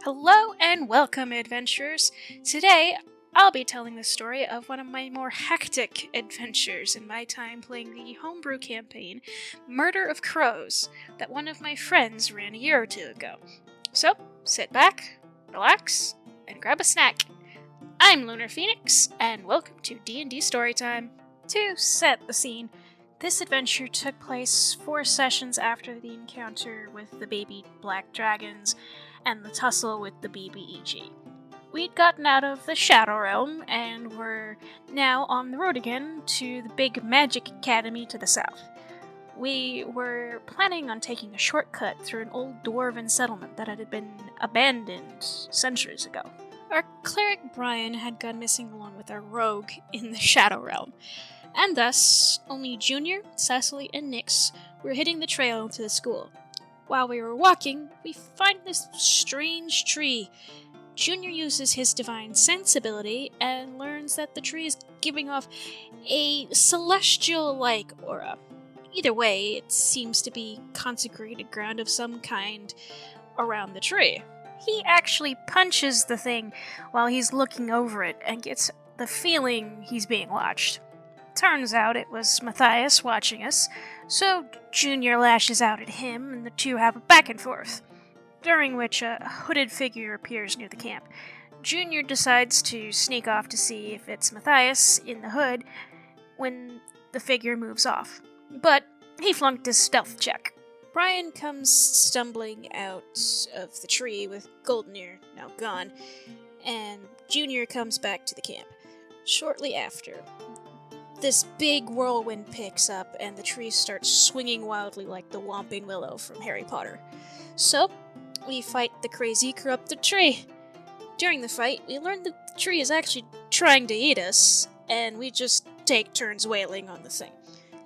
Hello and welcome, adventurers! Today, I'll be telling the story of one of my more hectic adventures in my time playing the homebrew campaign, Murder of Crows, that one of my friends ran a year or two ago. So, sit back, relax, and grab a snack. I'm Lunar Phoenix, and welcome to D&D Storytime. To set the scene, this adventure took place 4 sessions after the encounter with the baby black dragons and the tussle with the BBEG. We'd gotten out of the Shadow Realm and were now on the road again to the big Magic Academy to the south. We were planning on taking a shortcut through an old dwarven settlement that had been abandoned centuries ago. Our cleric Brian had gone missing along with our rogue in the Shadow Realm, and thus only Junior, Cecily, and Nyx were hitting the trail to the school. While we were walking, we find this strange tree. Junior uses his divine sensibility and learns that the tree is giving off a celestial-like aura. Either way, it seems to be consecrated ground of some kind around the tree. He actually punches the thing while he's looking over it and gets the feeling he's being watched. Turns out it was Matthias watching us, so Junior lashes out at him and the two have a back and forth, during which a hooded figure appears near the camp. Junior decides to sneak off to see if it's Matthias in the hood when the figure moves off, but he flunked his stealth check. Brian comes stumbling out of the tree with Goldenear now gone, and Junior comes back to the camp. Shortly after, this big whirlwind picks up and the tree starts swinging wildly like the Whomping Willow from Harry Potter. So, we fight the crazy, corrupted tree. During the fight, we learn that the tree is actually trying to eat us, and we just take turns wailing on the thing.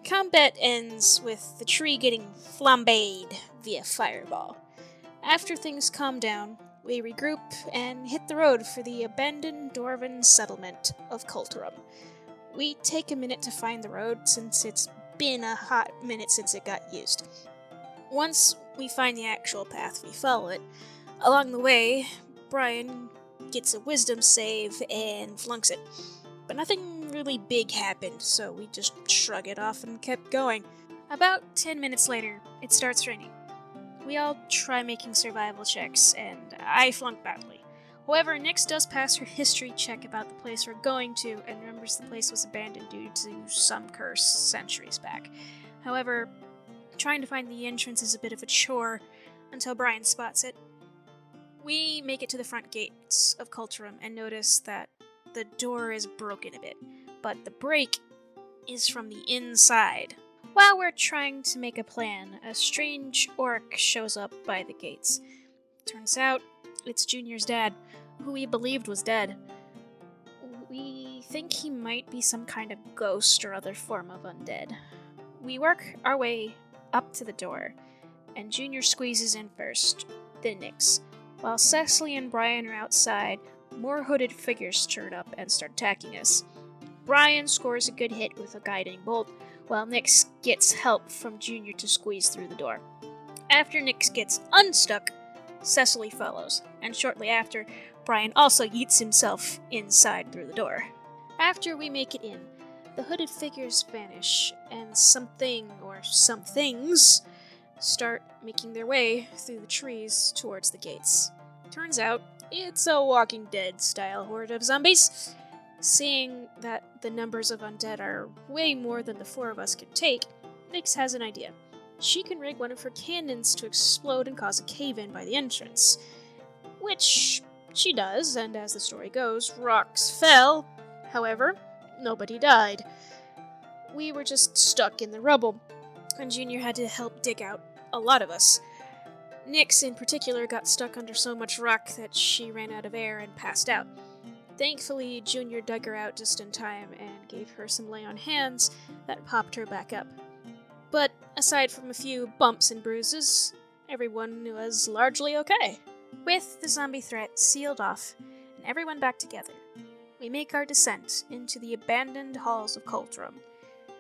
Combat ends with the tree getting flambéed via fireball. After things calm down, we regroup and hit the road for the abandoned dwarven settlement of Culturum. We take a minute to find the road since it's been a hot minute since it got used. Once we find the actual path, we follow it. Along the way, Brian gets a wisdom save and flunks it. But nothing really big happened, so we just shrug it off and kept going. About 10 minutes later, it starts raining. We all try making survival checks, and I flunk badly. However, Nyx does pass her history check about the place we're going to and remembers the place was abandoned due to some curse centuries back. However, trying to find the entrance is a bit of a chore until Brian spots it. We make it to the front gates of Culturum and notice that the door is broken a bit, but the break is from the inside. While we're trying to make a plan, a strange orc shows up by the gates. Turns out, it's Junior's dad, who we believed was dead. We think he might be some kind of ghost or other form of undead. We work our way up to the door, and Junior squeezes in first, then Nyx. While Cecily and Brian are outside, more hooded figures turn up and start attacking us. Brian scores a good hit with a guiding bolt, while Nyx gets help from Junior to squeeze through the door. After Nyx gets unstuck, Cecily follows, and shortly after, Brian also yeets himself inside through the door. After we make it in, the hooded figures vanish, and something or some things start making their way through the trees towards the gates. Turns out, it's a Walking Dead-style horde of zombies. Seeing that the numbers of undead are way more than the 4 of us can take, Nyx has an idea. She can rig one of her cannons to explode and cause a cave-in by the entrance. Which she does, and as the story goes, rocks fell. However, nobody died. We were just stuck in the rubble, and Junior had to help dig out a lot of us. Nyx, in particular, got stuck under so much rock that she ran out of air and passed out. Thankfully, Junior dug her out just in time and gave her some lay on hands that popped her back up. But aside from a few bumps and bruises, everyone was largely okay. With the zombie threat sealed off and everyone back together, we make our descent into the abandoned halls of Culturum.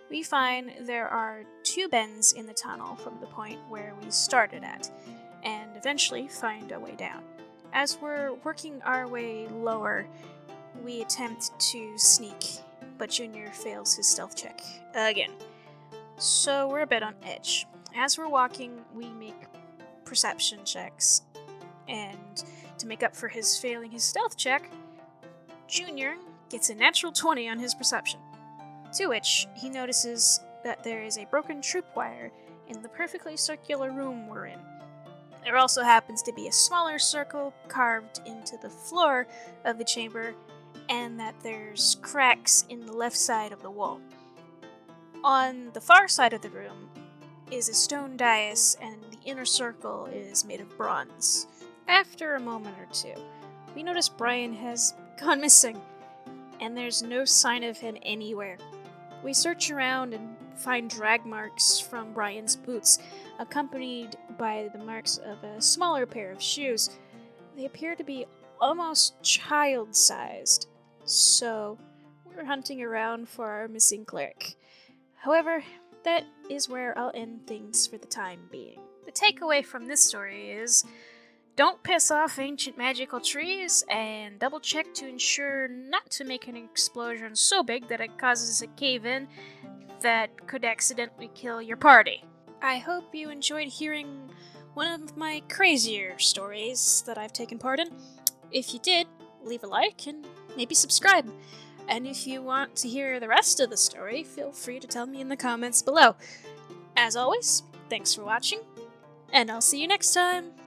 We find there are 2 bends in the tunnel from the point where we started at, and eventually find a way down. As we're working our way lower, we attempt to sneak, but Junior fails his stealth check again. So we're a bit on edge. As we're walking, we make perception checks, and to make up for his failing his stealth check, Junior gets a natural 20 on his perception, to which he notices that there is a broken tripwire in the perfectly circular room we're in. There also happens to be a smaller circle carved into the floor of the chamber, and that there's cracks in the left side of the wall. On the far side of the room is a stone dais, and the inner circle is made of bronze. After a moment or two, we notice Brian has gone missing, and there's no sign of him anywhere. We search around and find drag marks from Brian's boots, accompanied by the marks of a smaller pair of shoes. They appear to be almost child-sized, so we're hunting around for our missing cleric. However, that is where I'll end things for the time being. The takeaway from this story is, don't piss off ancient magical trees, and double check to ensure not to make an explosion so big that it causes a cave-in that could accidentally kill your party. I hope you enjoyed hearing one of my crazier stories that I've taken part in. If you did, leave a like and maybe subscribe. And if you want to hear the rest of the story, feel free to tell me in the comments below. As always, thanks for watching, and I'll see you next time!